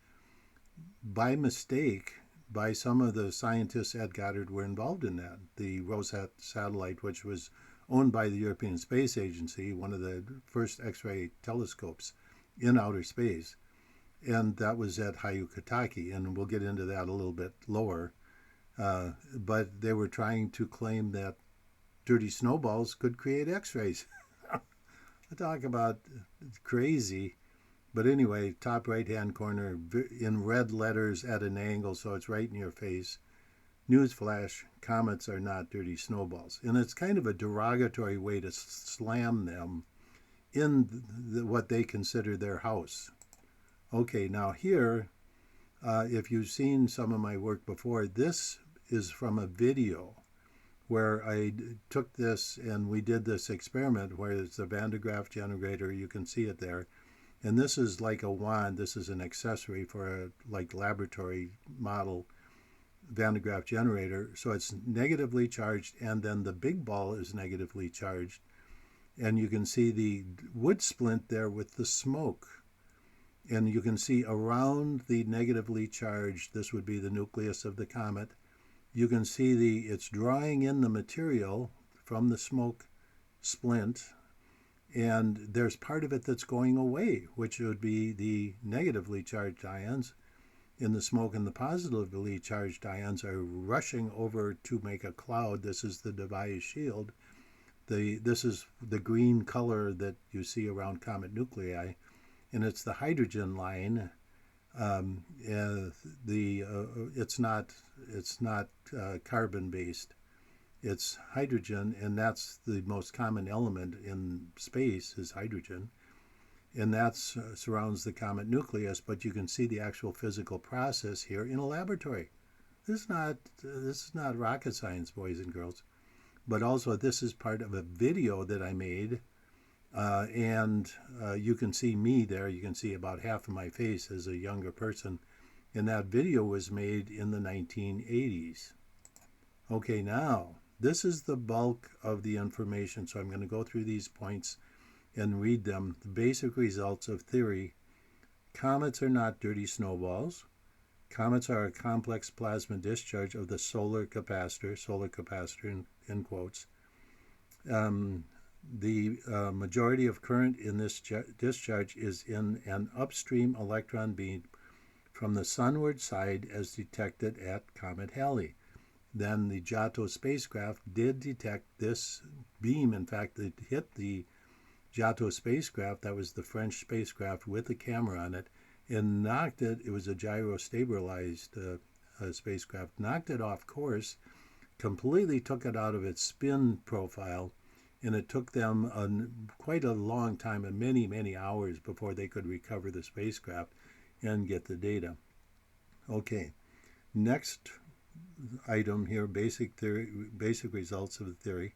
By mistake, by some of the scientists at Goddard were involved in that. The Rosetta satellite, which was owned by the European Space Agency, one of the first X-ray telescopes in outer space. And that was at Hyakutake, and we'll get into that a little bit lower. But they were trying to claim that dirty snowballs could create X-rays. I talk about crazy. But anyway, top right-hand corner in red letters at an angle, so it's right in your face. Newsflash, comets are not dirty snowballs. And it's kind of a derogatory way to slam them in what they consider their house. Okay, now here, if you've seen some of my work before, this is from a video where I took this and we did this experiment where it's a Van de Graaff generator. You can see it there. And this is like a wand. This is an accessory for a laboratory model Van de Graaff generator. So it's negatively charged, and then the big ball is negatively charged. And you can see the wood splint there with the smoke. And you can see around the negatively charged, this would be the nucleus of the comet, you can see it's drawing in the material from the smoke splint, and there's part of it that's going away, which would be the negatively charged ions in the smoke, and the positively charged ions are rushing over to make a cloud. This is the device shield. This is the green color that you see around comet nuclei, and it's the hydrogen line. It's not carbon based. It's hydrogen, and that's the most common element in space is hydrogen, and that surrounds the comet nucleus. But you can see the actual physical process here in a laboratory. This is not rocket science, boys and girls. But also, this is part of a video that I made, and you can see me there. You can see about half of my face as a younger person, and that video was made in the 1980s. Okay, now, this is the bulk of the information, so I'm going to go through these points and read them. The basic results of theory. Comets are not dirty snowballs. Comets are a complex plasma discharge of the solar capacitor in quotes. The majority of current in this discharge is in an upstream electron beam from the sunward side as detected at Comet Halley. Then the Giotto spacecraft did detect this beam. In fact, it hit the Giotto spacecraft, that was the French spacecraft with a camera on it, and knocked it. It was a gyro-stabilized spacecraft, knocked it off course, completely took it out of its spin profile, and it took them quite a long time, and many, many hours before they could recover the spacecraft and get the data. Okay, next item here, basic results of the theory.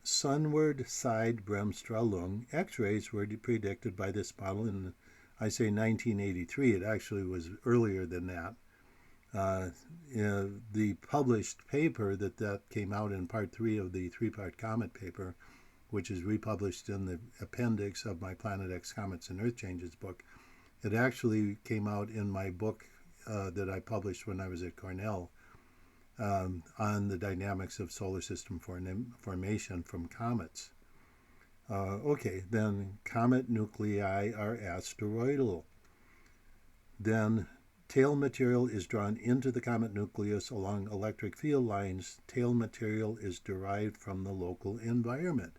Sunward side Bremsstrahlung X-rays were predicted by this model in, I say 1983. It actually was earlier than that. The published paper that came out in part 3 of the 3-part comet paper, which is republished in the appendix of my Planet X Comets and Earth Changes book, it actually came out in my book that I published when I was at Cornell on the dynamics of solar system formation from comets. Okay, then comet nuclei are asteroidal. Then tail material is drawn into the comet nucleus along electric field lines. Tail material is derived from the local environment.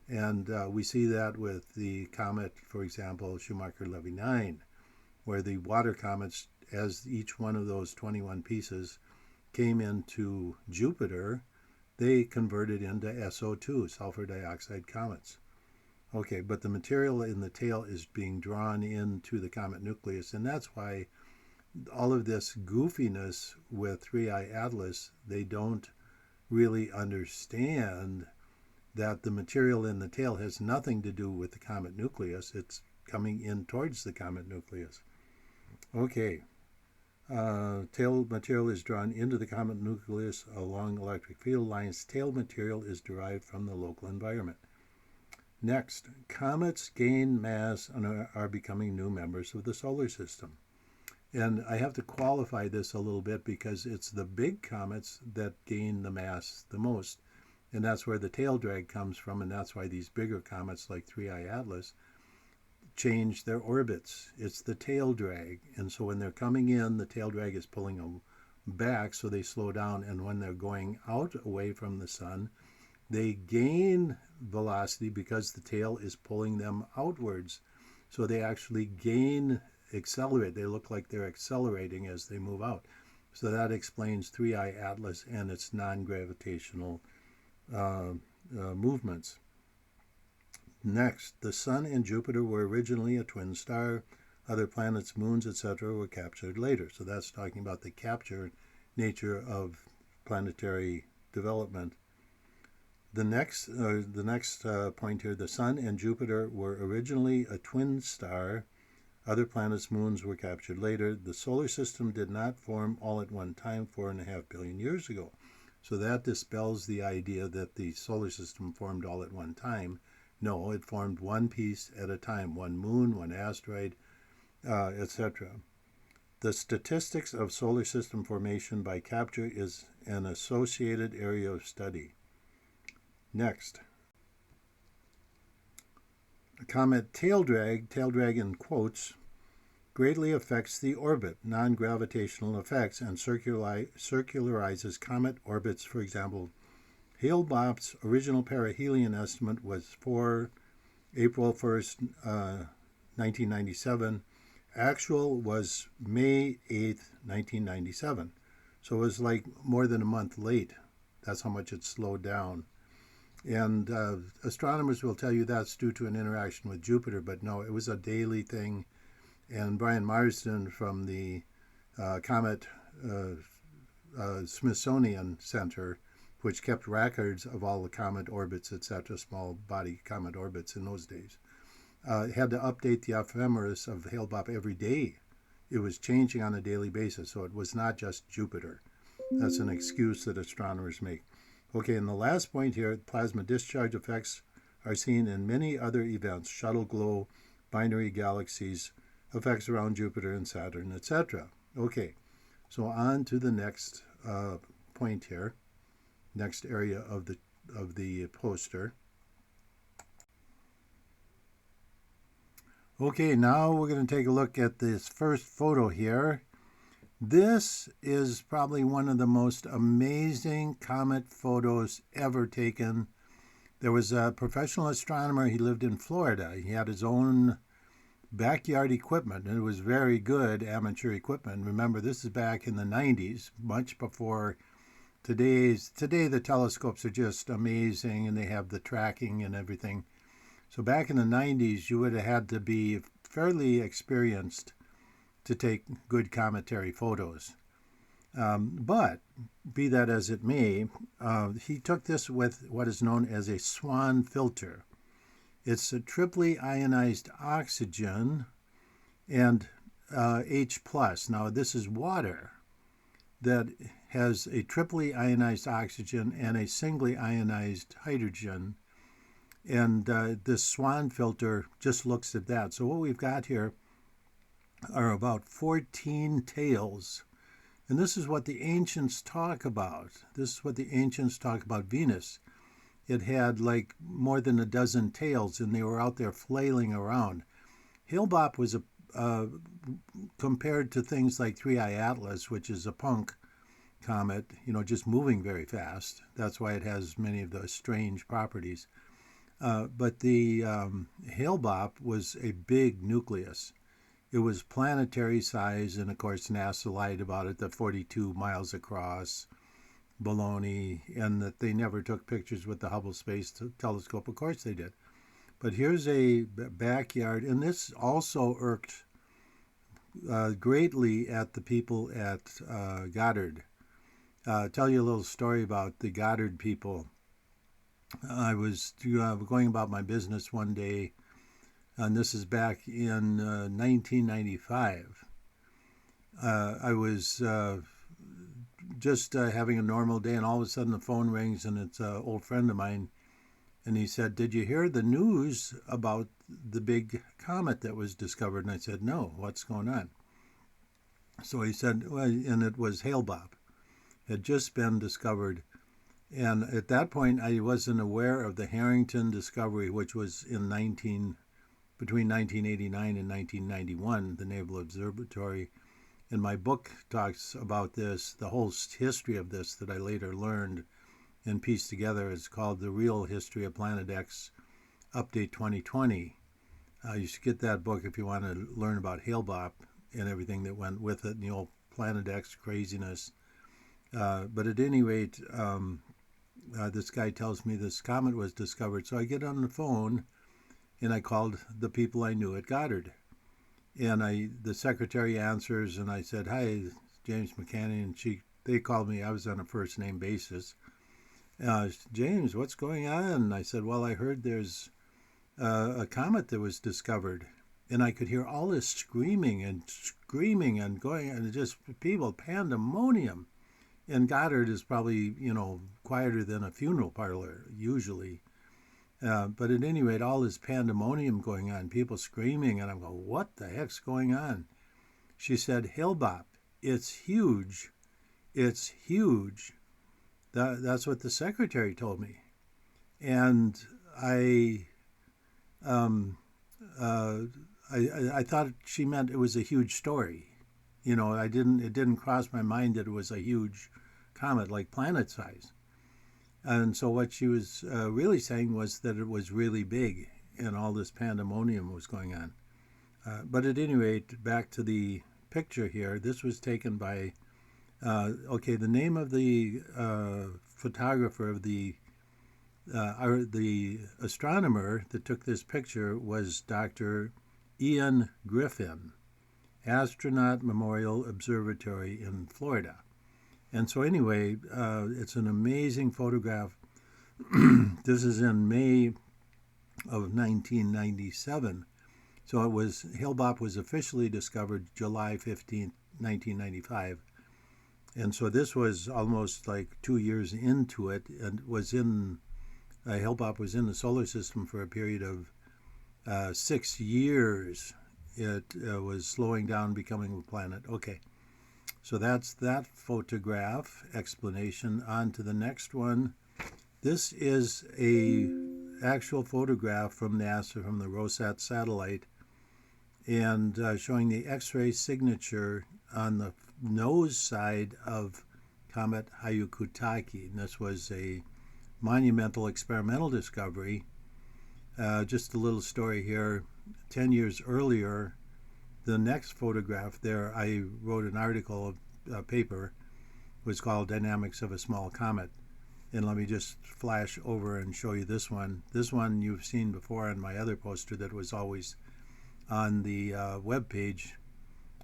And we see that with the comet, for example, Schumacher-Levy 9, where the water comets, as each one of those 21 pieces came into Jupiter, they converted into SO2, sulfur dioxide comets. Okay, but the material in the tail is being drawn into the comet nucleus, and that's why all of this goofiness with 3I Atlas, they don't really understand that the material in the tail has nothing to do with the comet nucleus. It's coming in towards the comet nucleus. Okay, tail material is drawn into the comet nucleus along electric field lines. Tail material is derived from the local environment. Next, comets gain mass and are becoming new members of the solar system. And I have to qualify this a little bit because it's the big comets that gain the mass the most. And that's where the tail drag comes from, and that's why these bigger comets like 3I Atlas change their orbits. It's the tail drag. And so when they're coming in, the tail drag is pulling them back, so they slow down, and when they're going out away from the sun, they gain velocity because the tail is pulling them outwards. So they actually accelerate. They look like they're accelerating as they move out. So that explains 3I Atlas and its non-gravitational movements. Next, the Sun and Jupiter were originally a twin star. Other planets, moons, etc. were captured later. So that's talking about the capture nature of planetary development. The next point here, the Sun and Jupiter were originally a twin star. Other planets, moons were captured later. The solar system did not form all at one time 4.5 billion years ago. So that dispels the idea that the solar system formed all at one time. No, it formed one piece at a time, one moon, one asteroid, etc. The statistics of solar system formation by capture is an associated area of study. Next, a comet tail drag in quotes, greatly affects the orbit, non-gravitational effects, and circularizes comet orbits. For example, Hale-Bopp's original perihelion estimate was for April 1st, 1997. Actual was May 8th, 1997. So it was like more than a month late. That's how much it slowed down. And astronomers will tell you that's due to an interaction with Jupiter, but no, it was a daily thing. And Brian Marsden from the Comet Smithsonian Center, which kept records of all the comet orbits, etc., small body comet orbits in those days, had to update the ephemeris of Hale-Bopp every day. It was changing on a daily basis, so it was not just Jupiter. That's an excuse that astronomers make. Okay, and the last point here, plasma discharge effects are seen in many other events, shuttle glow, binary galaxies, effects around Jupiter and Saturn, etc. Okay, so on to the next point here, next area of the poster. Okay, now we're going to take a look at this first photo here. This is probably one of the most amazing comet photos ever taken. There was a professional astronomer. He lived in Florida. He had his own backyard equipment, and it was very good amateur equipment. Remember, this is back in the 90s, much before today the telescopes are just amazing, and they have the tracking and everything. So back in the 90s, you would have had to be fairly experienced to take good cometary photos. But be that as it may, he took this with what is known as a swan filter. It's a triply ionized oxygen and H+. Now this is water that has a triply ionized oxygen and a singly ionized hydrogen. And this swan filter just looks at that. So what we've got here are about 14 tails. And this is what the ancients talk about. This is what the ancients talk about Venus. It had like more than a dozen tails, and they were out there flailing around. Hale-Bopp was compared to things like 3I Atlas, which is a Punch comet, just moving very fast. That's why it has many of those strange properties. But the Hale-Bopp was a big nucleus. It was planetary size, and of course NASA lied about it, the 42 miles across, baloney, and that they never took pictures with the Hubble Space Telescope. Of course they did. But here's a backyard, and this also irked greatly at the people at Goddard. Tell you a little story about the Goddard people. I was going about my business one day, and this is back in 1995. I was just having a normal day, and all of a sudden the phone rings, and it's an old friend of mine, and he said, "Did you hear the news about the big comet that was discovered?" And I said, "No, what's going on?" So he said, well, and it was Hale-Bopp. It had just been discovered. And at that point, I wasn't aware of the Harrington discovery, which was in between 1989 and 1991, the Naval Observatory. And my book talks about this, the whole history of this that I later learned and pieced together. Is called The Real History of Planet X, Update 2020. You should get that book if you want to learn about Hale-Bopp and everything that went with it, and the old Planet X craziness. But at any rate, this guy tells me this comet was discovered. So I get on the phone and I called the people I knew at Goddard. And the secretary answers, and I said, "Hi, James McCanny," and they called me. I was on a first name basis. "James, what's going on?" And I said, "Well, I heard there's a comet that was discovered," and I could hear all this screaming and going, and just people, pandemonium. And Goddard is probably, quieter than a funeral parlor usually. But at any rate, all this pandemonium going on, people screaming, and I'm going, what the heck's going on? She said, "Hale-Bopp, it's huge. It's huge." That's what the secretary told me. And I thought she meant it was a huge story. It didn't cross my mind that it was a huge comet, like planet size. And so what she was really saying was that it was really big and all this pandemonium was going on. But at any rate, back to the picture here. This was taken by, the name of the photographer of the astronomer that took this picture was Dr. Ian Griffin, Astronaut Memorial Observatory in Florida. And so anyway, it's an amazing photograph. This is in May of 1997. So Hale-Bopp was officially discovered July 15th, 1995. And so this was almost like 2 years into it, and Hale-Bopp was in the solar system for a period of 6 years. It was slowing down, becoming a planet. Okay. So that's that photograph explanation. On to the next one. This is a actual photograph from NASA, from the Rosat satellite, and showing the X-ray signature on the nose side of comet Hyakutake. And this was a monumental experimental discovery. Just a little story here. 10 years earlier, the next photograph there, I wrote an article, a paper, was called Dynamics of a Small Comet. And let me just flash over and show you this one. This one you've seen before on my other poster that was always on the web page,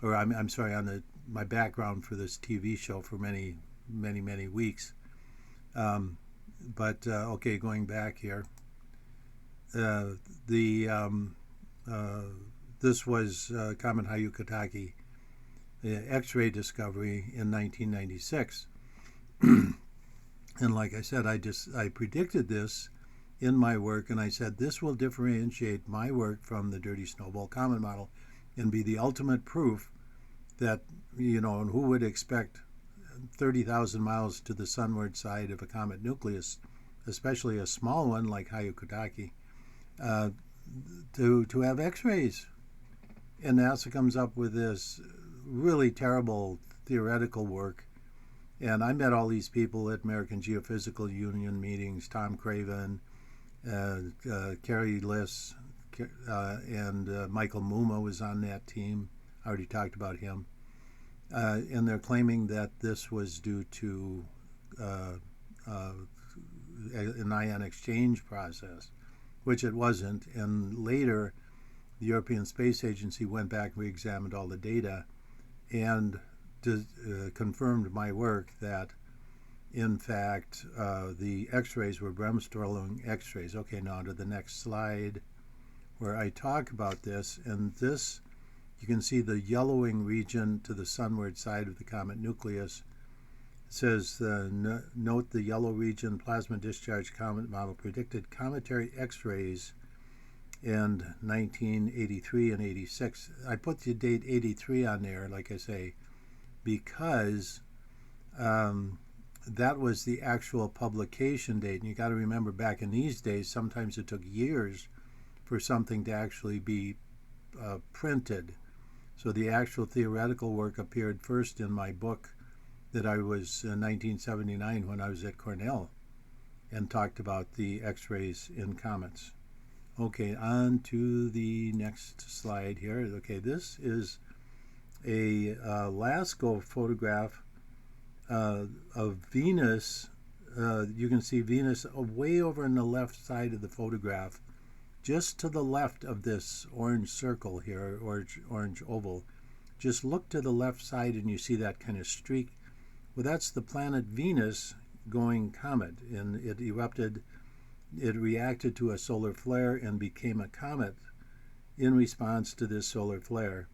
or I'm sorry, on my background for this TV show for many, many, many weeks. Okay, going back here. This was Comet Hyakutake, X-ray discovery in 1996. And like I said, I predicted this in my work, and I said this will differentiate my work from the Dirty Snowball Comet Model and be the ultimate proof that, and who would expect 30,000 miles to the sunward side of a comet nucleus, especially a small one like Hyakutake, to have X-rays. And NASA comes up with this really terrible theoretical work. And I met all these people at American Geophysical Union meetings, Tom Craven, Kerry Liss, and Michael Muma was on that team. I already talked about him. And they're claiming that this was due to an ion exchange process, which it wasn't. And later, the European Space Agency went back and re-examined all the data and confirmed my work that, in fact, the X-rays were Bremsstrahlung X-rays. Okay, now to the next slide, where I talk about this. And this, you can see the yellowing region to the sunward side of the comet nucleus. It says, note the yellow region. Plasma Discharge Comet Model predicted cometary X-rays in 1983 and 86. I put the date 83 on there, like I say, because that was the actual publication date. And you got to remember, back in these days, sometimes it took years for something to actually be printed. So the actual theoretical work appeared first in my book that I was in 1979 when I was at Cornell and talked about the X-rays in comets. Okay, on to the next slide here. Okay, this is a LASCO photograph of Venus. You can see Venus way over on the left side of the photograph, just to the left of this orange circle here, orange oval. Just look to the left side and you see that kind of streak. Well, that's the planet Venus going comet, and it erupted. It reacted to a solar flare and became a comet in response to this solar flare.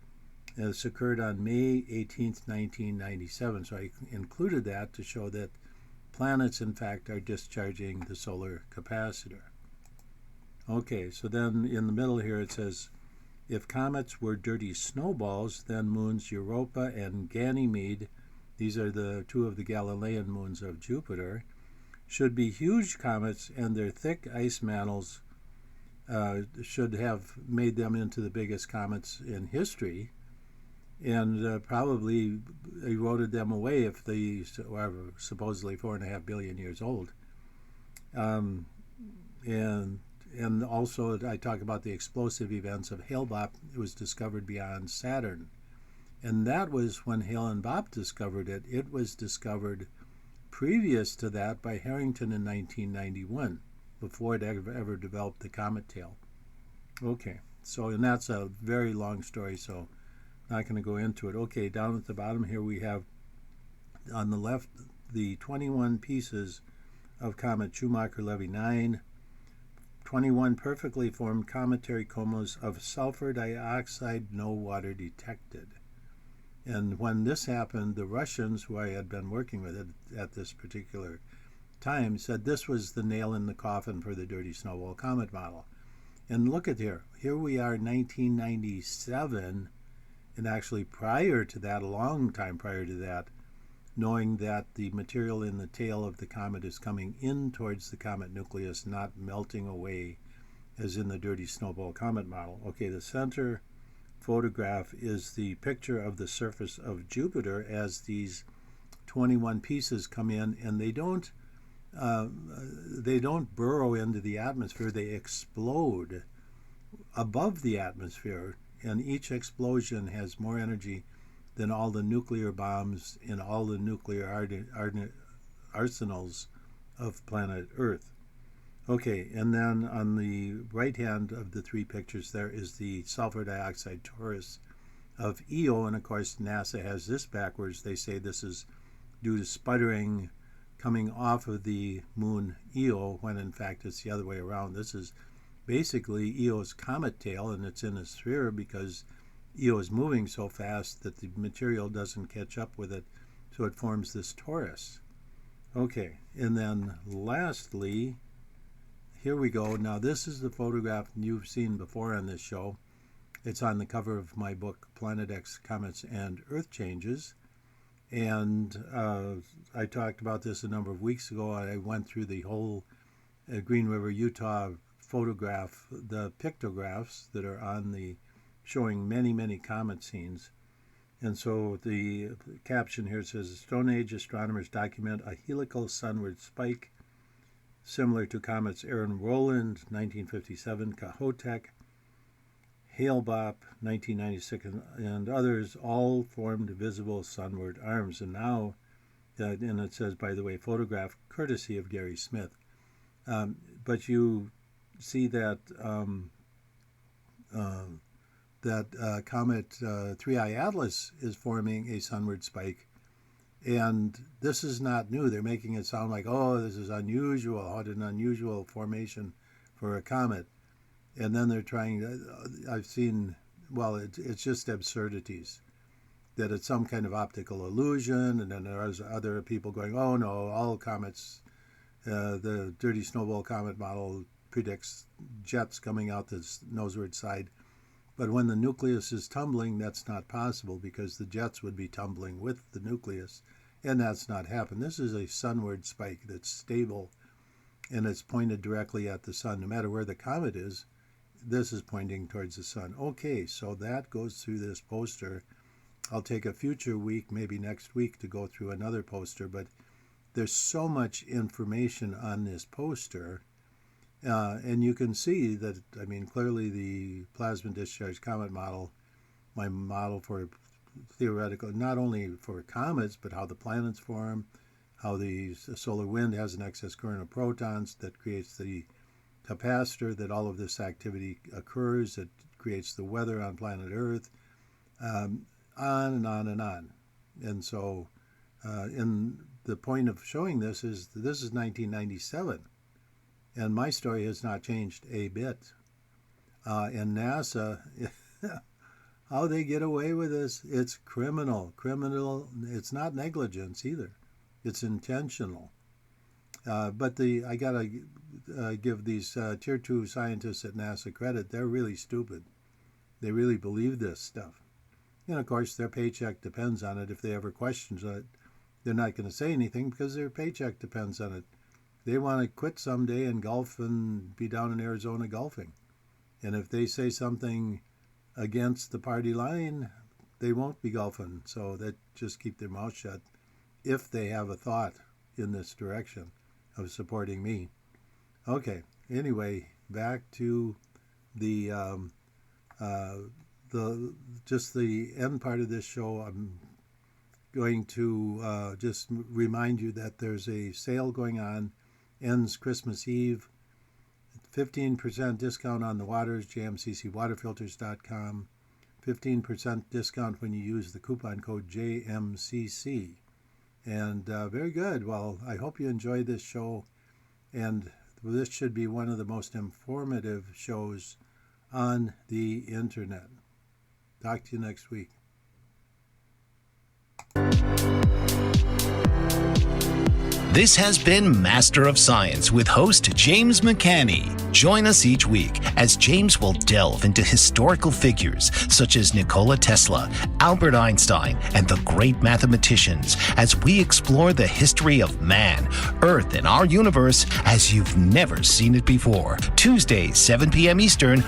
And this occurred on May 18th, 1997. So I included that to show that planets, in fact, are discharging the solar capacitor. Okay, so then in the middle here it says, if comets were dirty snowballs, then moons Europa and Ganymede, these are the two of the Galilean moons of Jupiter, should be huge comets, and their thick ice mantles should have made them into the biggest comets in history, and probably eroded them away if they were supposedly 4.5 billion years old. And also I talk about the explosive events of Hale-Bopp. It was discovered beyond Saturn. And that was when Hale and Bopp discovered it. It was discovered previous to that by Harrington in 1991, before it ever developed the comet tail. Okay, so, and that's a very long story, so I'm not going to go into it. Okay, down at the bottom here we have, on the left, the 21 pieces of comet Schumacher-Levy 9, 21 perfectly formed cometary comas of sulfur dioxide, no water detected. And when this happened, the Russians, who I had been working with at this particular time, said this was the nail in the coffin for the dirty snowball comet model. And look at here. Here we are in 1997, and actually prior to that, a long time prior to that, knowing that the material in the tail of the comet is coming in towards the comet nucleus, not melting away as in the dirty snowball comet model. Okay, the center photograph is the picture of the surface of Jupiter as these 21 pieces come in, and they don't burrow into the atmosphere. They explode above the atmosphere, and each explosion has more energy than all the nuclear bombs in all the nuclear arsenals of planet Earth. Okay, and then on the right hand of the three pictures there is the sulfur dioxide torus of Io, and of course NASA has this backwards. They say this is due to sputtering coming off of the moon Io, when in fact it's the other way around. This is basically Io's comet tail, and it's in a sphere because Io is moving so fast that the material doesn't catch up with it, so it forms this torus. Okay, and then lastly, here we go. Now this is the photograph you've seen before on this show. It's on the cover of my book, Planet X, Comets, and Earth Changes. And I talked about this a number of weeks ago. I went through the whole Green River, Utah photograph, the pictographs that are on the, showing many, many comet scenes. And so the caption here says, Stone Age astronomers document a helical sunward spike similar to comets Aaron Rowland, 1957, Kohoutek, Hale-Bopp, 1996, and others, all formed visible sunward arms. And now, and it says, by the way, photograph courtesy of Gary Smith. But you see that comet 3I Atlas is forming a sunward spike. And this is not new. They're making it sound like, oh, this is unusual, what an unusual formation for a comet. And then they're trying, I've seen, well, it's just absurdities, that it's some kind of optical illusion. And then there's other people going, oh, no, all comets, the dirty snowball comet model predicts jets coming out the noseward side. But when the nucleus is tumbling, that's not possible, because the jets would be tumbling with the nucleus, and that's not happened. This is a sunward spike that's stable, and it's pointed directly at the sun. No matter where the comet is, this is pointing towards the sun. Okay, so that goes through this poster. I'll take a future week, maybe next week, to go through another poster, but there's so much information on this poster. And you can see that, I mean, clearly the Plasma Discharge Comet Model, my model for theoretical, not only for comets, but how the planets form, how the solar wind has an excess current of protons that creates the capacitor, that all of this activity occurs, that creates the weather on planet Earth, on and on and on. And so in the point of showing this is 1997, and my story has not changed a bit. And NASA, how they get away with this, it's criminal. It's not negligence either. It's intentional. But I gotta give these tier 2 scientists at NASA credit. They're really stupid. They really believe this stuff. And of course, their paycheck depends on it. If they ever question it, they're not going to say anything because their paycheck depends on it. They want to quit someday and golf and be down in Arizona golfing. And if they say something against the party line, they won't be golfing. So they just keep their mouth shut if they have a thought in this direction of supporting me. Okay, anyway, back to the just the end part of this show. I'm going to just remind you that there's a sale going on, ends Christmas Eve, 15% discount on the waters, jmccwaterfilters.com, 15% discount when you use the coupon code JMCC. And very good. Well, I hope you enjoyed this show, and this should be one of the most informative shows on the internet. Talk to you next week. This has been Master of Science with host James McCanny. Join us each week as James will delve into historical figures such as Nikola Tesla, Albert Einstein, and the great mathematicians as we explore the history of man, Earth, and our universe as you've never seen it before. Tuesdays, 7 p.m. Eastern,